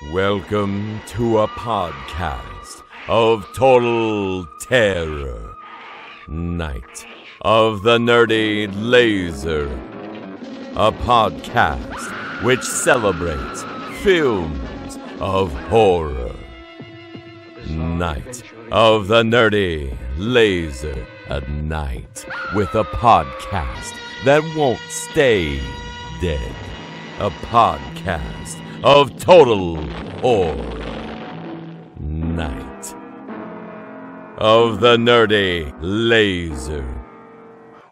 Welcome to a podcast of total terror. Night of the Nerdy Laser. A podcast which celebrates films of horror. Night of the Nerdy Laser. A night with a podcast that won't stay dead. A podcast of total horror. Night of the Nerdy Laser.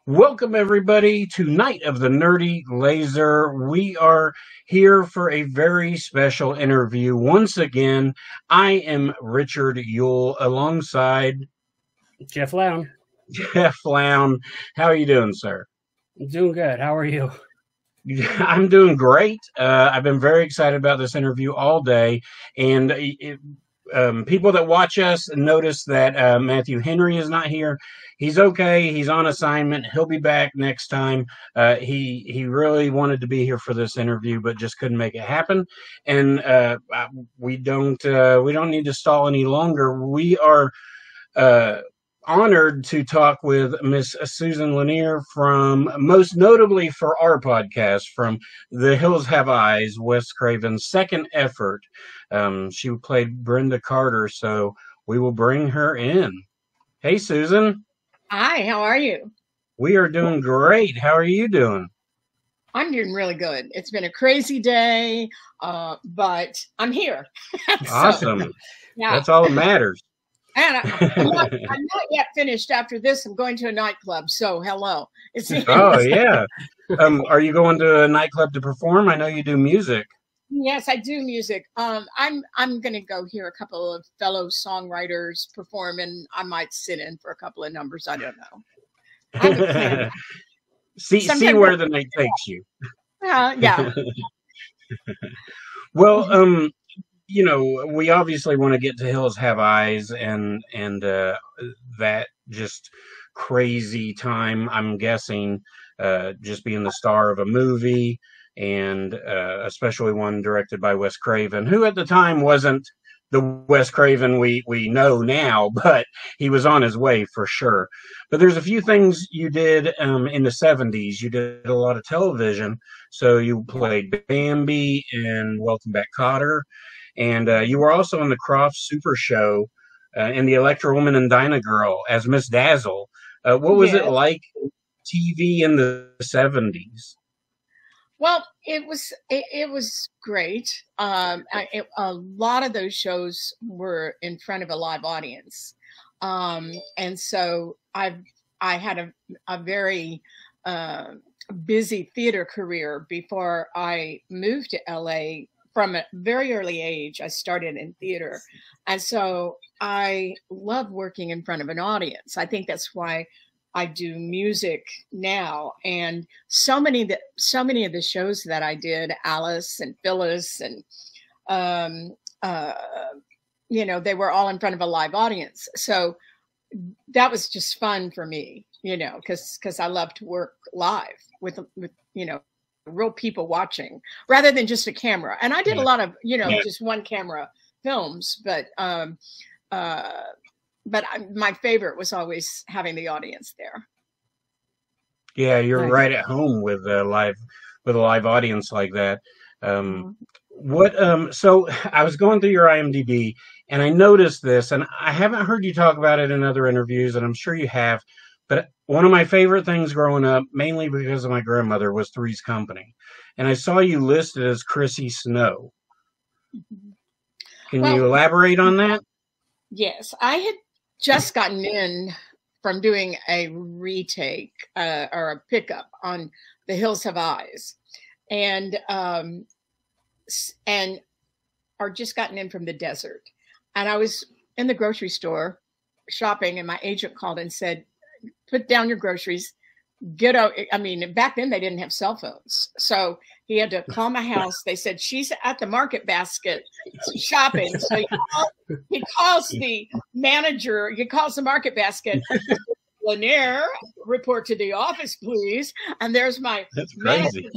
Welcome, everybody, to Night of the Nerdy Laser. We are here for a very special interview. Once again, I am Richard Yule alongside Jeff Lown. Jeff Lown. How are you doing, sir? I'm doing good. How are you? I'm doing great. I've been very excited about this interview all day, and people that watch us notice that Matthew Henry is not here. He's okay. He's on assignment. He'll be back next time. He really wanted to be here for this interview, but just couldn't make it happen. And we don't need to stall any longer. We are honored to talk with Miss Susan Lanier from, most notably for our podcast, from The Hills Have Eyes, Wes Craven's second effort. She played Brenda Carter, so we will bring her in. Hey, Susan. Hi, how are you? We are doing great. How are you doing? I'm doing really good. It's been a crazy day, but I'm here. Awesome. Yeah. That's all that matters. And I'm not yet finished. After this, I'm going to a nightclub. So, hello. Oh, yeah. Are you going to a nightclub to perform? I know you do music. Yes, I do music. I'm going to go hear a couple of fellow songwriters perform, and I might sit in for a couple of numbers. I don't know. I haven't planned. See where the night takes you. Yeah. Well, you know, we obviously want to get to Hills Have Eyes and that just crazy time, I'm guessing, just being the star of a movie, and especially one directed by Wes Craven, who at the time wasn't the Wes Craven we know now, but he was on his way for sure. But there's a few things you did in the 70s. You did a lot of television. So you played Bambi in Welcome Back, Kotter. And you were also on the Croft Super Show in the Electra Woman and Dinah Girl as Miss Dazzle. What was it like TV in the 70s? Well, it was great. A lot of those shows were in front of a live audience, and so I had a very busy theater career before I moved to LA. From a very early age, I started in theater. And so I love working in front of an audience. I think that's why I do music now. And so many of the shows that I did, Alice and Phyllis, and, they were all in front of a live audience. So that was just fun for me, because I love to work live with real people watching rather than just a camera. And I did a lot of, just one camera films, but my favorite was always having the audience there. Yeah, you're right at home with a live audience like that. So I was going through your IMDb and I noticed this, and I haven't heard you talk about it in other interviews, and I'm sure you have. But one of my favorite things growing up, mainly because of my grandmother, was Three's Company. And I saw you listed as Chrissy Snow. Can you elaborate on that? Yes. I had just gotten in from doing a retake or a pickup on The Hills Have Eyes. And or just gotten in from the desert. And I was in the grocery store shopping, and my agent called and said, put down your groceries, get out. I mean, back then they didn't have cell phones. So he had to call my house. They said, she's at the Market Basket shopping. So he calls the manager, he calls the Market Basket. Lanier, report to the office, please. And there's my That's crazy. Manager.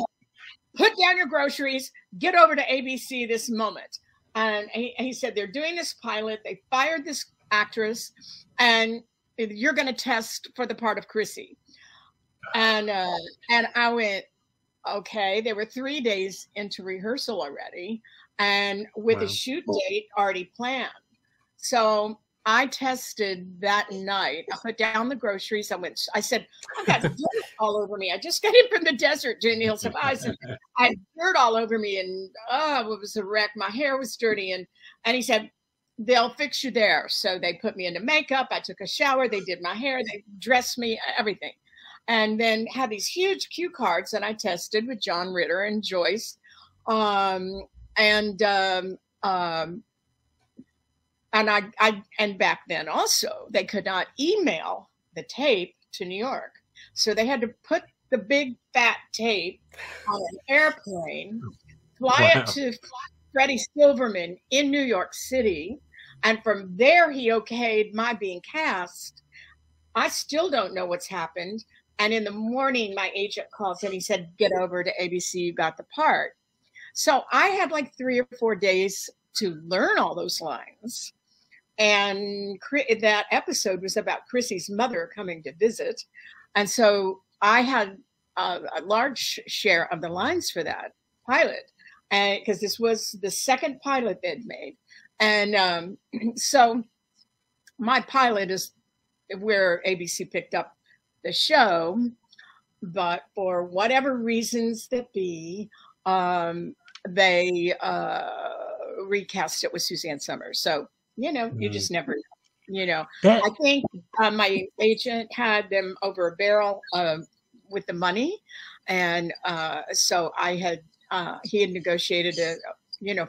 Put down your groceries, get over to ABC this moment. And he said, they're doing this pilot. They fired this actress, and you're going to test for the part of Chrissy. And I went, okay. They were 3 days into rehearsal already, and with a shoot date already planned. So I tested that night. I put down the groceries. I said, I've got dirt all over me. I just got in from the desert doing the Hills of Ice, and I had dirt all over me, and it was a wreck. My hair was dirty. And he said, they'll fix you there. So they put me into makeup. I took a shower. They did my hair. They dressed me, everything. And then had these huge cue cards that I tested with John Ritter and Joyce. And back then also, they could not email the tape to New York. So they had to put the big fat tape on an airplane, fly it to Freddie Silverman in New York City. And from there, he okayed my being cast. I still don't know what's happened. And in the morning, my agent calls and he said, get over to ABC, you got the part. So I had like 3 or 4 days to learn all those lines. And that episode was about Chrissy's mother coming to visit. And so I had a large share of the lines for that pilot, and because this was the second pilot they'd made. And so my pilot is where ABC picked up the show, but for whatever reasons that be, they recast it with Suzanne Summers. So, you just never know. I think my agent had them over a barrel with the money. And so he had negotiated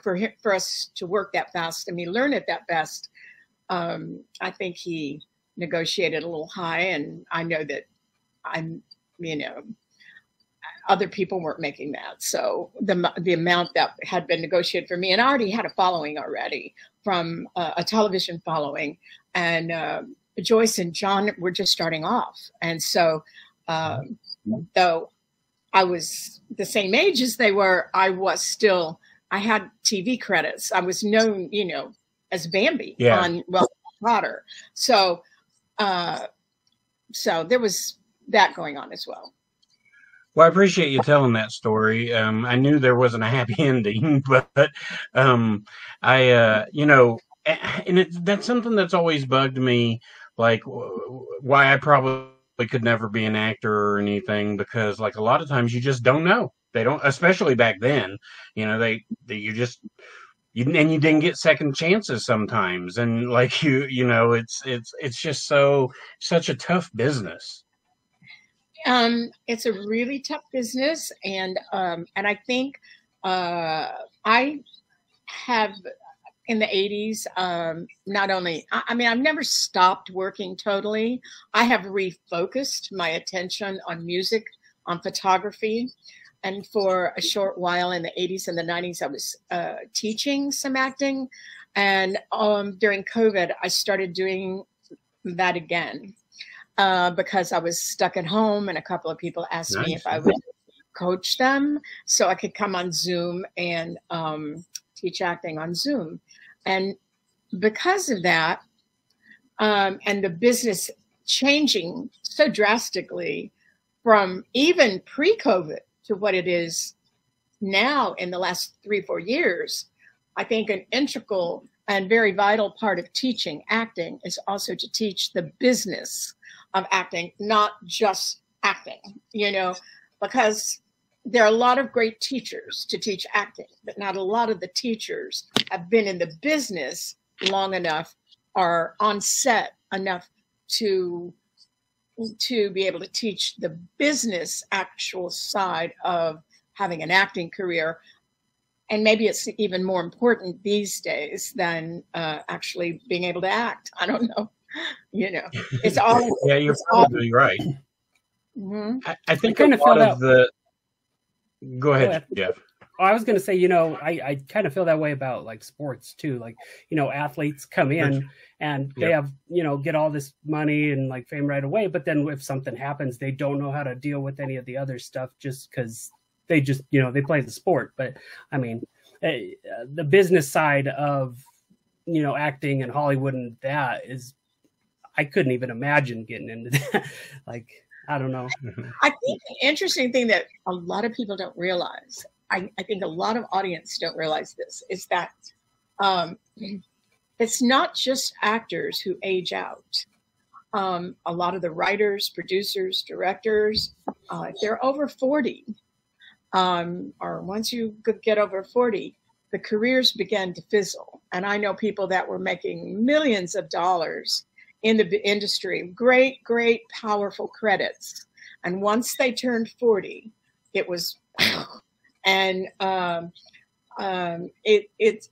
for us to work that fast and me learn it that fast. I think he negotiated a little high, and I know that other people weren't making that. So the amount that had been negotiated for me, and I already had a following already from a television following, and Joyce and John were just starting off. And so though I was the same age as they were, I had TV credits. I was known, as Bambi on Potter. So there was that going on as well. Well, I appreciate you telling that story. I knew there wasn't a happy ending, but and that's something that's always bugged me, like why I probably could never be an actor or anything, because like a lot of times you just don't know. They don't, especially back then, you didn't get second chances sometimes. And like, it's just such a tough business. It's a really tough business. And I think, I have in the 80s, not only, I've never stopped working totally. I have refocused my attention on music, on photography. And for a short while in the 80s and the 90s, I was teaching some acting. And during COVID, I started doing that again because I was stuck at home, and a couple of people asked me if I would coach them so I could come on Zoom and teach acting on Zoom. And because of that, and the business changing so drastically from even pre-COVID to what it is now in the last 3 or 4 years, I think an integral and very vital part of teaching acting is also to teach the business of acting, not just acting, because there are a lot of great teachers to teach acting, but not a lot of the teachers have been in the business long enough, are on set enough to be able to teach the business actual side of having an acting career. And maybe it's even more important these days than actually being able to act. I don't know. It's all. Yeah, you're probably right. Mm-hmm. I think a lot of the. Go ahead, Jeff. Oh, I was going to say, I kind of feel that way about like sports too. Like, athletes come in and they have, get all this money and like fame right away. But then if something happens, they don't know how to deal with any of the other stuff just because they just, they play the sport. But the business side of, you know, acting and Hollywood, and that is, I couldn't even imagine getting into that. Like, I don't know. I think the interesting thing that a lot of people don't realize, I think a lot of audience don't realize this, is that it's not just actors who age out. A lot of the writers, producers, directors, if they're over 40, or once you get over 40, the careers begin to fizzle. And I know people that were making millions of dollars in the industry, great, great, powerful credits. And once they turned 40, it was, and it's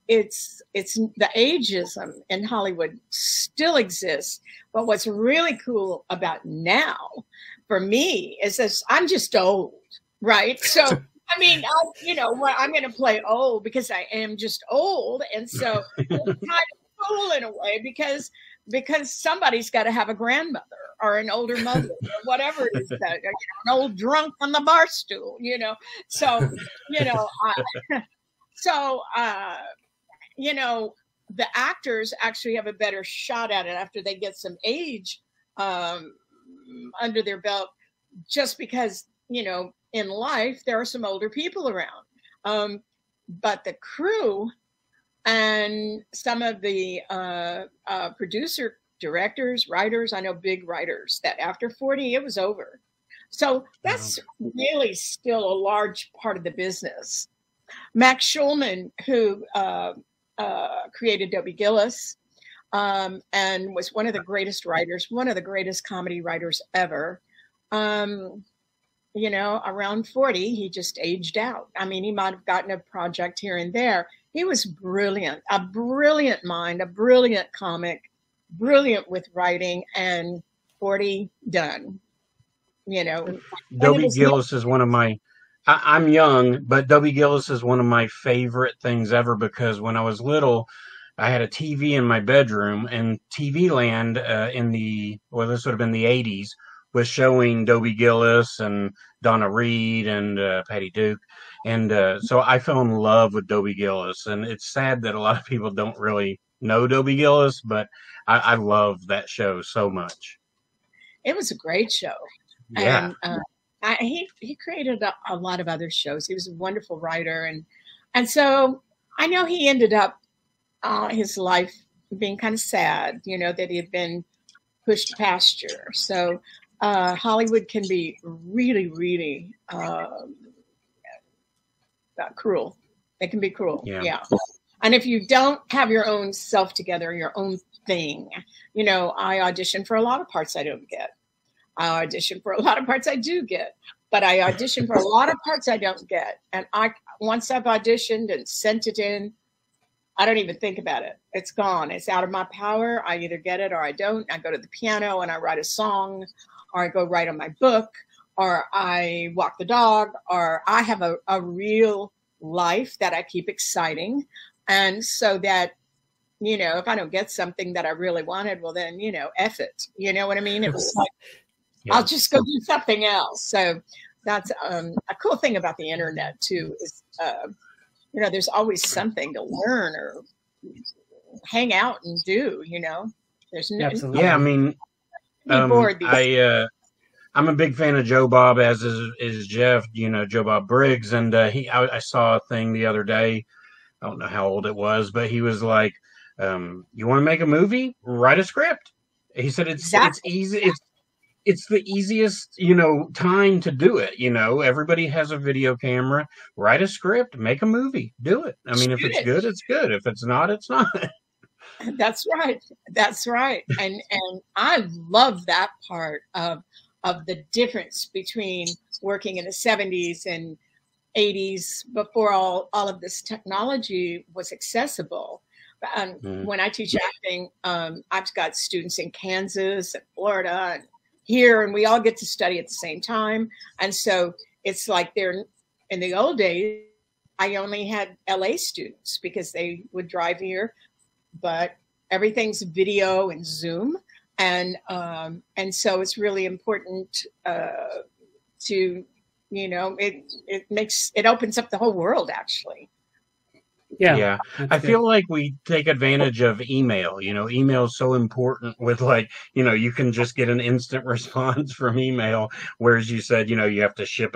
the ageism in Hollywood still exists. But what's really cool about now, for me, is this: I'm just old, right? So, I mean, you know, I'm going to play old because I am just old, and so it's kind of cool in a way because somebody's got to have a grandmother or an older mother or whatever it is, that, you know, an old drunk on the bar stool, you know. So, you know, you know, the actors actually have a better shot at it after they get some age under their belt, just because, you know, in life there are some older people around. But the crew and some of the producer, directors, writers, I know big writers that after 40, it was over. So that's really still a large part of the business. Max Schulman, who created Dobie Gillis, and was one of the greatest writers, one of the greatest comedy writers ever. You know, around 40, he just aged out. I mean, he might have gotten a project here and there. He was brilliant, a brilliant mind, a brilliant comic, brilliant with writing, and 40 done. You know, Dobie Gillis is one of my, I'm young, but Dobie Gillis is one of my favorite things ever, because when I was little, I had a TV in my bedroom, and TV Land this would have been the 80s, was showing Dobie Gillis and Donna Reed and Patty Duke. And so I fell in love with Dobie Gillis. And it's sad that a lot of people don't really know Dobie Gillis, but I love that show so much. It was a great show. Yeah. And he created a lot of other shows. He was a wonderful writer. And so I know he ended up his life being kind of sad, you know, that he had been pushed to pasture. So Hollywood can be really, really cruel. It can be cruel. Yeah. And if you don't have your own self together, your own thing, you know, I audition for a lot of parts I don't get. I audition for a lot of parts I do get, but I audition for a lot of parts I don't get. And once I've auditioned and sent it in, I don't even think about it. It's gone. It's out of my power. I either get it or I don't. I go to the piano and I write a song, or I go write on my book, or I walk the dog, or I have a real life that I keep exciting. And so that, you know, if I don't get something that I really wanted, well then, you know, F it. You know what I mean? It was like, I'll just go do something else. So that's a cool thing about the internet too, is, you know, there's always something to learn or hang out and do, you know. There's no, yeah, I mean, I'm a big fan of Joe Bob, as is Jeff, you know, Joe Bob Briggs. And I saw a thing the other day, I don't know how old it was, but he was like, you want to make a movie? Write a script. He said it's easy. It's the easiest, you know, time to do it. You know, everybody has a video camera. Write a script, make a movie, do it. I mean, if it's good, it's good. If it's not, it's not. That's right. That's right. And I love that part of the difference between working in the 70s and 80s, before all of this technology was accessible. When I teach acting, I've got students in Kansas and Florida and here, and we all get to study at the same time. And so it's like in the old days, I only had LA students because they would drive here, but everything's video and Zoom. And so it's really important to, you know, it opens up the whole world, actually. Yeah. I feel like we take advantage of email. Email is so important with you can just get an instant response from email. Whereas you said, you have to ship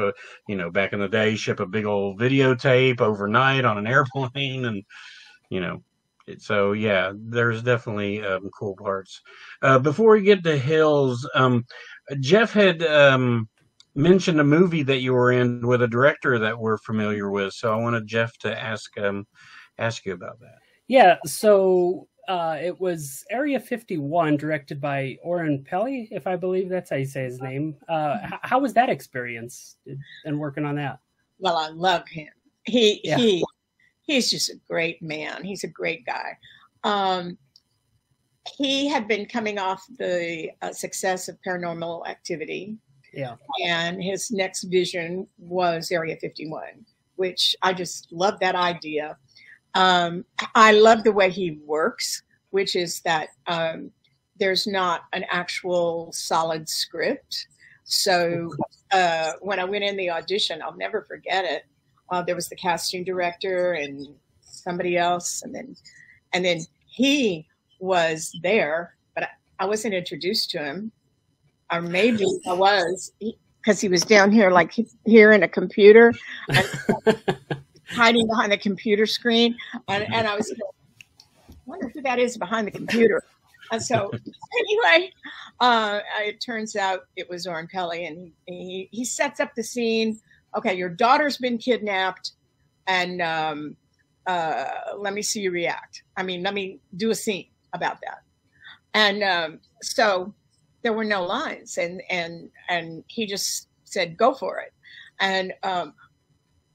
back in the day, ship a big old videotape overnight on an airplane. And, so yeah, there's definitely cool parts. Before we get to Hills, Jeff had mentioned a movie that you were in with a director that we're familiar with. So I wanted Jeff to ask you about that. Yeah, so it was Area 51, directed by Oren Peli, if I believe that's how you say his name. How was that experience and working on that? Well, I love him. He's just a great man. He's a great guy. He had been coming off the success of Paranormal Activity. Yeah. And his next vision was Area 51, which I just love that idea. I love the way he works, which is that there's not an actual solid script. So when I went in the audition, I'll never forget it. There was the casting director and somebody else, and then he was there, but I wasn't introduced to him. Or maybe I was, because he was down here, like here in a computer, and hiding behind the computer screen. And I was like, I wonder who that is behind the computer. And so anyway, it turns out it was Oren Peli, and he sets up the scene. Okay, your daughter's been kidnapped, and let me see you react. I mean, let me do a scene about that. And so there were no lines, and he just said, go for it. And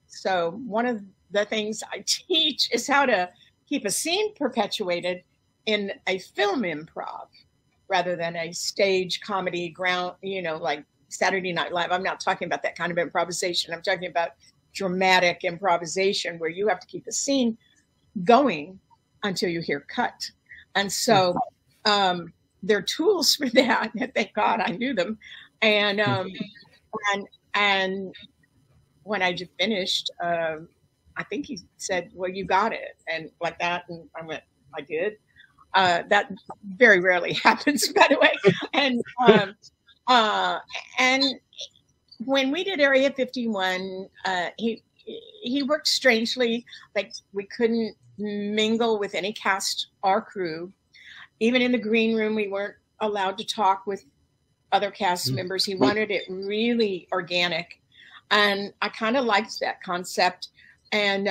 so one of the things I teach is how to keep a scene perpetuated in a film improv rather than a stage comedy ground, like Saturday Night Live. I'm not talking about that kind of improvisation. I'm talking about dramatic improvisation where you have to keep the scene going until you hear cut. And so there are tools for that. Thank God I knew them. And when I just finished, I think he said, well, you got it. And like that. And I went, I did. That very rarely happens, by the way. And when we did Area 51, he worked strangely. Like we couldn't mingle with any cast or crew. Even in the green room, we weren't allowed to talk with other cast members. He wanted it really organic. And I kind of liked that concept. And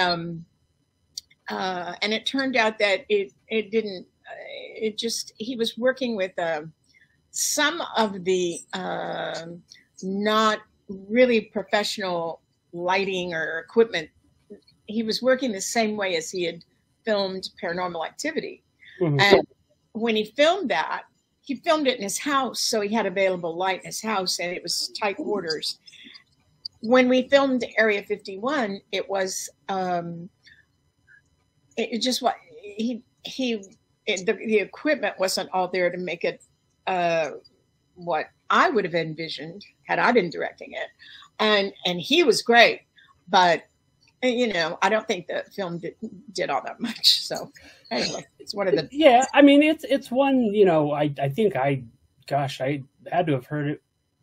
it turned out that it didn't, he was working with some of the not really professional lighting or equipment. He was working the same way as he had filmed Paranormal Activity. Mm-hmm. And when he filmed that, he filmed it in his house. So he had available light in his house, and it was tight quarters. When we filmed Area 51, it was, it just what the equipment wasn't all there to make it what I would have envisioned had I been directing it. And he was great, but I don't think the film did all that much. So anyway, it's one of the I mean it's one, I think I had to have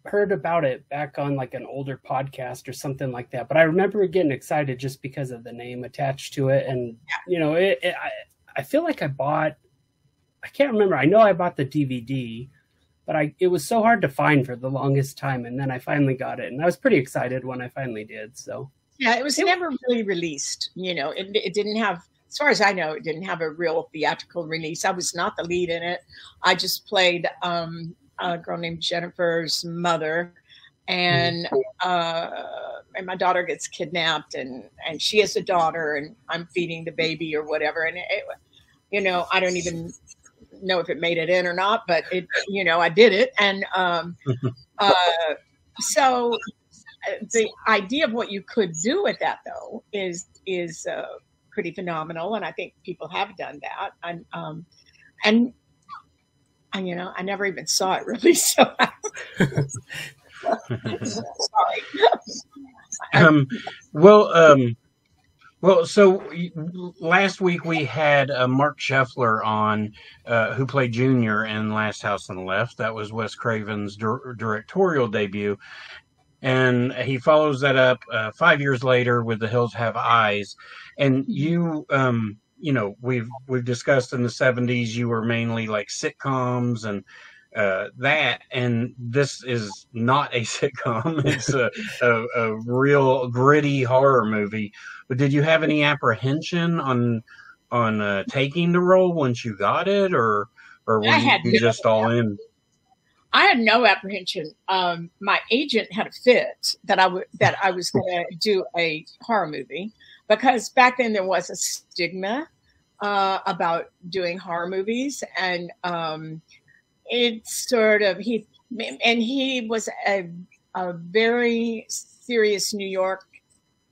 heard about it back on like an older podcast or something like that. But I remember getting excited just because of the name attached to it. And, I feel like I can't remember. I know I bought the DVD, but it was so hard to find for the longest time. And then I finally got it, and I was pretty excited when I finally did. So yeah, it was never really released. It didn't have, as far as I know, it didn't have a real theatrical release. I was not the lead in it. I just played, a girl named Jennifer's mother, and my daughter gets kidnapped, and she has a daughter, and I'm feeding the baby or whatever, and I don't even know if it made it in or not, but I did it, and so the idea of what you could do with that though is pretty phenomenal, and I think people have done that, and I never even saw it really. So sorry. Well, so last week we had Mark Scheffler on, who played Junior in Last House on the Left. That was Wes Craven's directorial debut. And he follows that up 5 years later with The Hills Have Eyes. And you, you know, we've discussed in the 70s, you were mainly like sitcoms and that, and this is not a sitcom. It's a real gritty horror movie. But did you have any apprehension on taking the role once you got it, or were you just all in? I had no apprehension. My agent had a fit that I was going to do a horror movie, because back then there was a stigma about doing horror movies, and it's sort of he was a very serious New York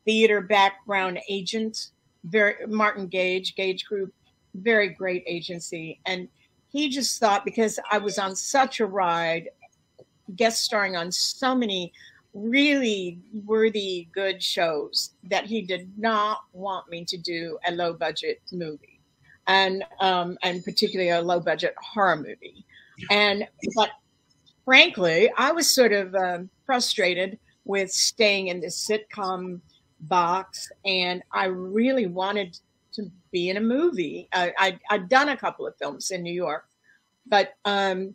theater background agent, Martin Gage Group, very great agency. And he just thought, because I was on such a ride, guest starring on so many really worthy, good shows, that he did not want me to do a low budget movie, and particularly a low budget horror movie. But frankly, I was sort of frustrated with staying in this sitcom box, and I really wanted to be in a movie. I'd done a couple of films in New York, but I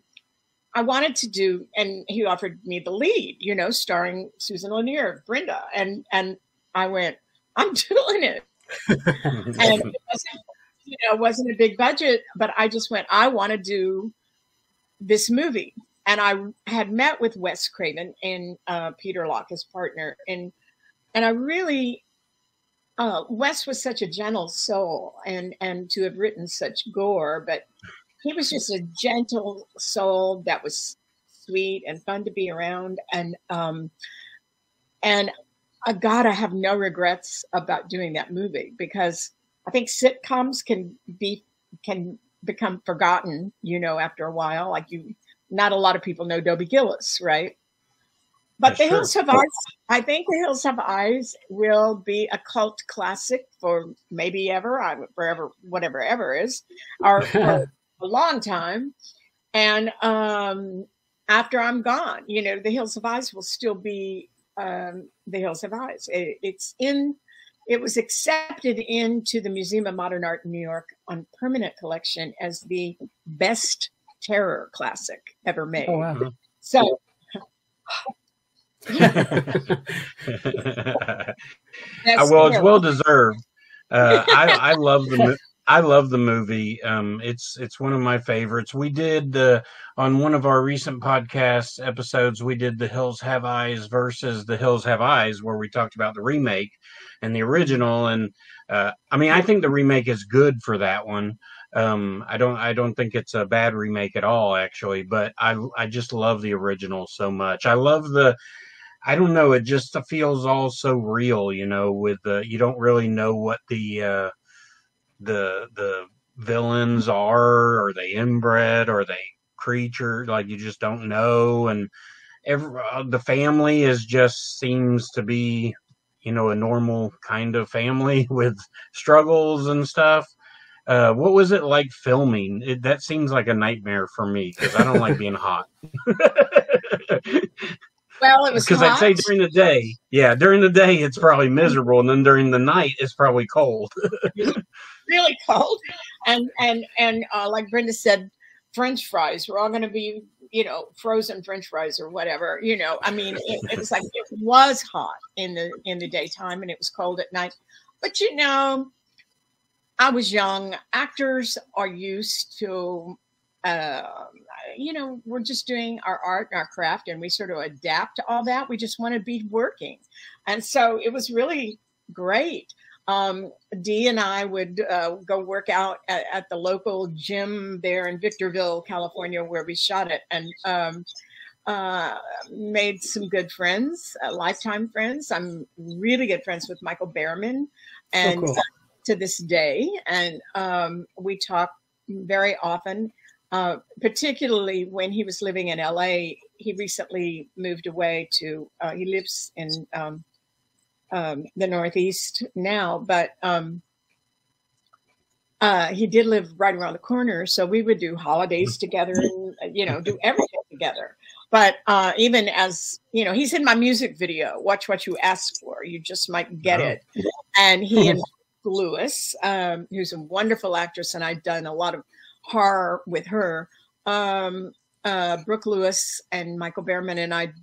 wanted to do, and he offered me the lead, you know, starring Susan Lanier, Brenda, and I went, I'm doing it. And it wasn't, you know, it wasn't a big budget, but I just went, I want to do this movie. And I had met with Wes Craven and Peter Locke, his partner, and I really, Wes was such a gentle soul, and to have written such gore, but he was just a gentle soul that was sweet and fun to be around. And God, I have no regrets about doing that movie, because I think sitcoms can become forgotten, you know, after a while. Like, not a lot of people know Dobie Gillis, right? But That's The Hills Have Eyes, I think The Hills Have Eyes will be a cult classic for maybe ever, forever, whatever ever is, or for a long time. And after I'm gone, you know, The Hills Have Eyes will still be The Hills Have Eyes. It was accepted into the Museum of Modern Art in New York on permanent collection as the best terror classic ever made. Oh, wow. So well, it's well deserved. I love the movie. It's one of my favorites. We did on one of our recent podcast episodes, we did The Hills Have Eyes versus The Hills Have Eyes, where we talked about the remake and the original. And I mean, I think the remake is good for that one. I don't think it's a bad remake at all, actually. But I just love the original so much. I love I don't know, it just feels all so real, you know, with you don't really know what the villains are. Are they inbred? Are they creature? Like, you just don't know. And the family seems to be, you know, a normal kind of family with struggles and stuff. What was it like filming? That seems like a nightmare for me, because I don't like being hot. Well, it was because I'd say during the day, it's probably miserable, and then during the night, it's probably cold. Really cold, and like Brenda said, French fries were all going to be, you know, frozen French fries or whatever. You know, I mean, it was like, it was hot in the daytime, and it was cold at night. But you know, I was young. Actors are used to. You know, we're just doing our art and our craft, and we sort of adapt to all that. We just want to be working. And so it was really great. Dee and I would go work out at the local gym there in Victorville, California, where we shot it, and made some good friends, lifetime friends. I'm really good friends with Michael Behrman, and so cool. To this day. And we talk very often. Particularly when he was living in LA, he recently moved away to, he lives in the Northeast now, but he did live right around the corner, so we would do holidays together and, do everything together. But even as, he's in my music video, Watch What You Ask For, You Just Might Get It. And he and Lewis, who's a wonderful actress, and I've done a lot of horror with her. Brooke Lewis and Michael Behrman and I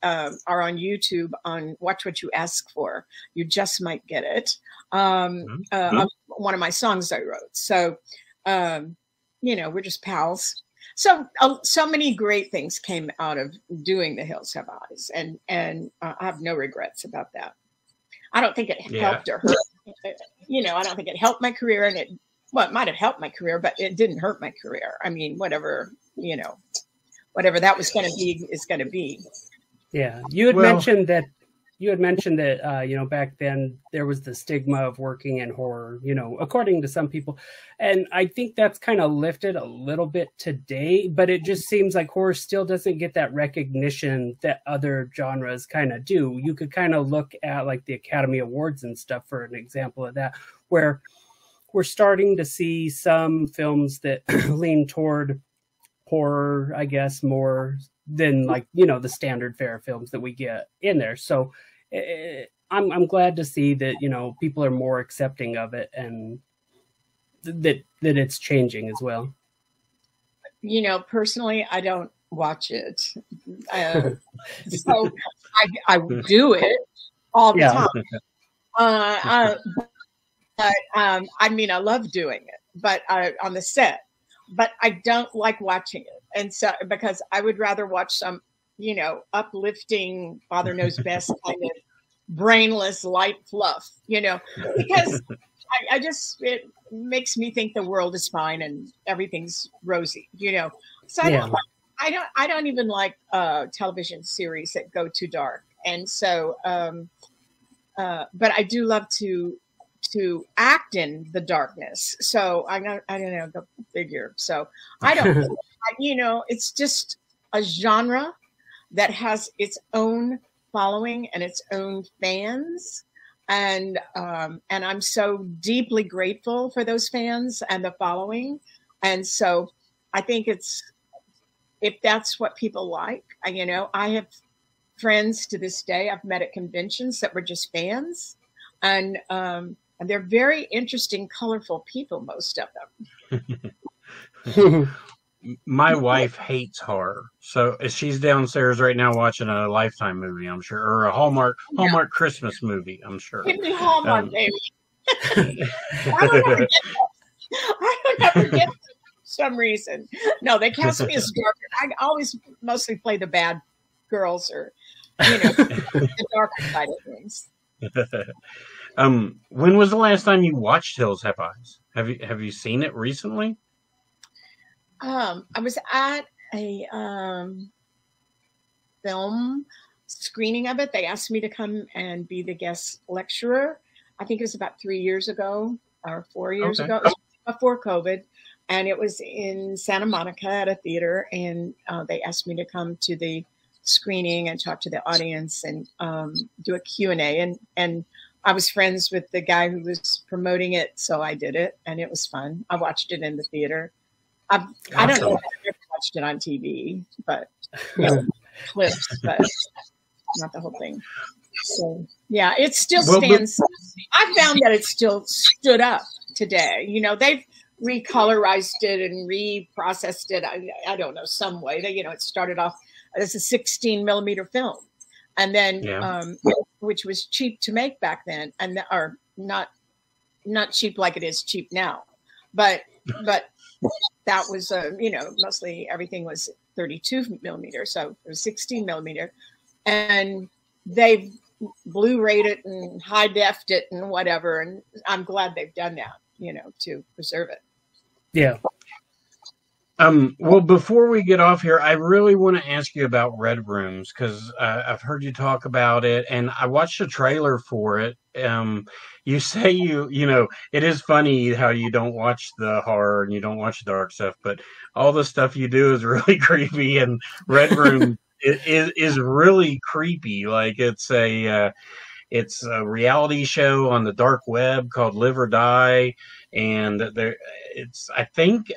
are on YouTube on Watch What You Ask For, You Just Might Get It. One of my songs I wrote. So, we're just pals. So many great things came out of doing The Hills Have Eyes, and I have no regrets about that. I don't think it helped or hurt. I don't think it helped my career, and it might have helped my career, but it didn't hurt my career. I mean, whatever that was going to be is going to be. Yeah, you had mentioned that. Back then there was the stigma of working in horror, according to some people. And I think that's kind of lifted a little bit today, but it just seems like horror still doesn't get that recognition that other genres kind of do. You could kind of look at like the Academy Awards and stuff for an example of that, where we're starting to see some films that lean toward horror, I guess, more than the standard fare films that we get in there. So I'm glad to see that, people are more accepting of it and that it's changing as well. Personally, I don't watch it. So I do it all the time. But I love doing it, but on the set, but I don't like watching it. And so, because I would rather watch some, uplifting, Father Knows Best kind of brainless light fluff, because it makes me think the world is fine and everything's rosy, So I don't even like television series that go too dark. And so, but I do love to act in the darkness. So I don't know, go figure. So I don't, it's just a genre that has its own following and its own fans. And I'm so deeply grateful for those fans and the following. And so I think if that's what people like, I have friends to this day I've met at conventions that were just fans, and they're very interesting, colorful people, most of them. My wife hates horror, so she's downstairs right now watching a Lifetime movie, I'm sure, or a Hallmark Christmas movie, I'm sure. Give me Hallmark, baby. I don't ever get them for some reason. No, they cast me as darker. I always mostly play the bad girls, or the darker side of things. When was the last time you watched Hills Have Eyes? Have you seen it recently? I was at a film screening of it. They asked me to come and be the guest lecturer. I think it was about 3 years ago or 4 years ago. It was before COVID. And it was in Santa Monica at a theater. And they asked me to come to the screening and talk to the audience and do a Q&A. And I was friends with the guy who was promoting it, so I did it, and it was fun. I watched it in the theater. I don't know if I've ever watched it on TV, but clips, but not the whole thing. So yeah, it still stands. I found that it still stood up today. They've recolorized it and reprocessed it. I don't know, some way. It started off as a 16 millimeter film. And then, which was cheap to make back then, and or not cheap like it is cheap now, but that was mostly everything was 32 millimeter, so it was 16 millimeter, and they Blu-rayed it and high defed it and whatever, and I'm glad they've done that, to preserve it. Yeah. Well, before we get off here, I really want to ask you about Red Rooms, because I've heard you talk about it, and I watched a trailer for it. You say it is funny how you don't watch the horror and you don't watch the dark stuff, but all the stuff you do is really creepy, and Red Room is really creepy. Like it's it's a reality show on the dark web called Live or Die, and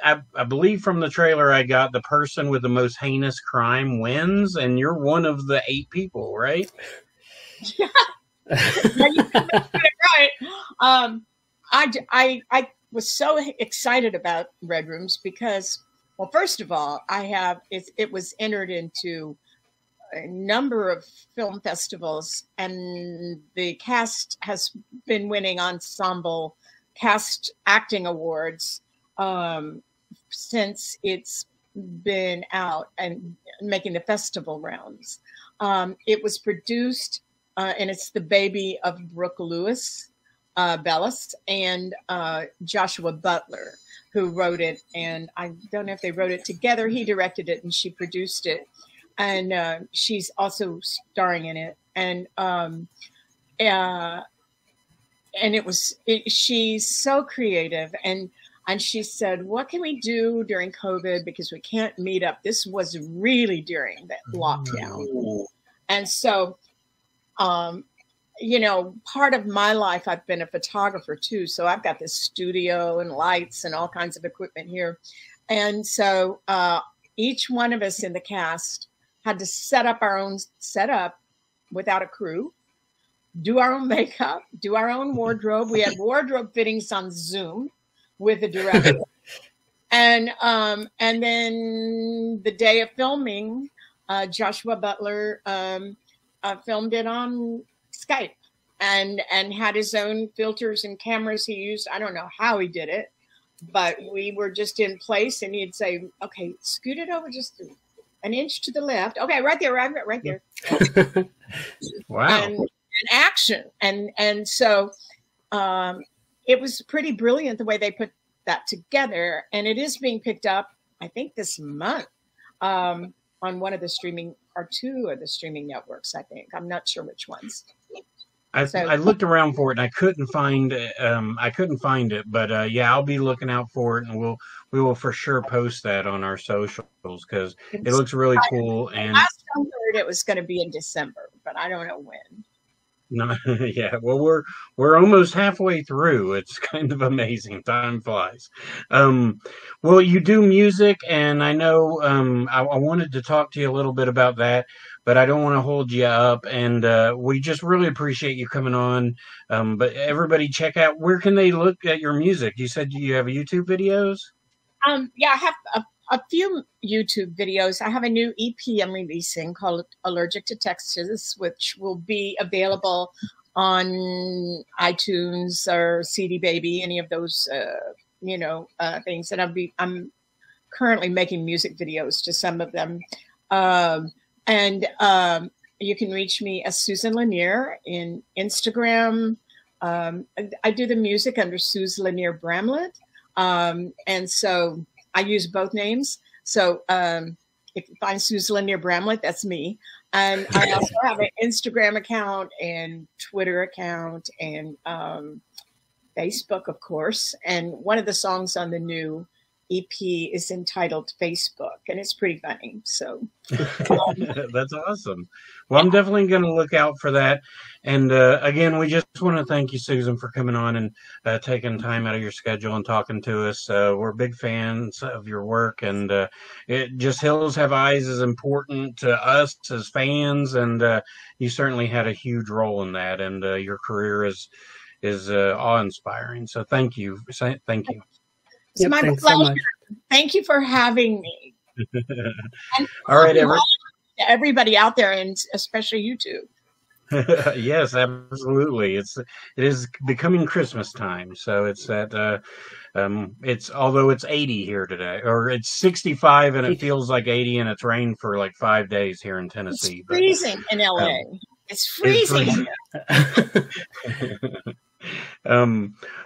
I believe from the trailer I got, the person with the most heinous crime wins, and you're one of the 8 people, right? Yeah. You got it right. I was so excited about Red Rooms because, well, first of all, it was entered into a number of film festivals, and the cast has been winning ensemble cast acting awards since it's been out and making the festival rounds. It was produced, and it's the baby of Brooke Lewis, Bellis, and Joshua Butler, who wrote it. And I don't know if they wrote it together. He directed it and she produced it. And she's also starring in it. And she's so creative. And she said, what can we do during COVID? Because we can't meet up. This was really during that lockdown. And so, you know, part of my life, I've been a photographer too. So I've got this studio and lights and all kinds of equipment here. And so each one of us in the cast had to set up our own setup without a crew, do our own makeup, do our own wardrobe. We had wardrobe fittings on Zoom with the director. And then the day of filming, Joshua Butler filmed it on Skype and had his own filters and cameras he used. I don't know how he did it, but we were just in place, and he'd say, okay, scoot it over just an inch to the left. Okay, right there, right there. Wow. And action. And so it was pretty brilliant the way they put that together. And it is being picked up, I think, this month on one of the streaming, or 2 of the streaming networks, I think. I'm not sure which ones. I looked around for it and I couldn't find it, but yeah, I'll be looking out for it, and we will for sure post that on our socials because it looks really cool. And last time I heard it was going to be in December, but I don't know when. No, yeah, well, we're almost halfway through. It's kind of amazing. Time flies. Well, you do music, and I know I wanted to talk to you a little bit about that, but I don't want to hold you up. And we just really appreciate you coming on. But everybody, check out, where can they look at your music? You said you have YouTube videos? Yeah, I have a few YouTube videos. I have a new EP I'm releasing called Allergic to Texas, which will be available on iTunes or CD Baby, any of those, things. And I'm currently making music videos to some of them. You can reach me as Susan Lanier in Instagram. I do the music under Susan Lanier Bramlett. And so I use both names. So if you find Susan Lanier Bramlett, that's me. And I also have an Instagram account and Twitter account and Facebook, of course. And one of the songs on the new EP is entitled Facebook, and it's pretty funny. So that's awesome. Well, I'm definitely going to look out for that. And again, we just want to thank you, Susan, for coming on and taking time out of your schedule and talking to us. We're big fans of your work, and Hills Have Eyes is important to us as fans, and you certainly had a huge role in that, and your career is awe-inspiring. So thank you. Thank you. It's my pleasure. So thank you for having me. All right, everybody out there, and especially you two. Yes, absolutely. It is becoming Christmas time, so it's that. It's although it's 80 here today, or it's 65, and it feels like 80, and it's rained for like 5 days here in Tennessee. It's freezing in LA. It's freezing.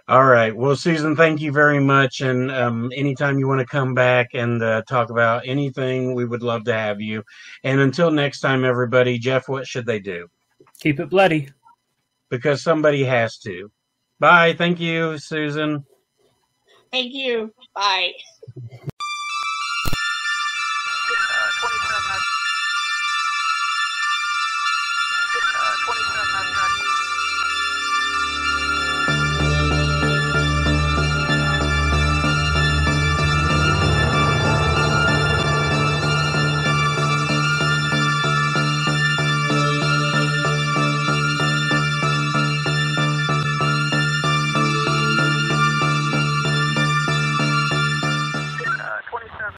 All right. Well, Susan, thank you very much. And anytime you want to come back and talk about anything, we would love to have you. And until next time, everybody, Jeff, what should they do? Keep it bloody. Because somebody has to. Bye. Thank you, Susan. Thank you. Bye.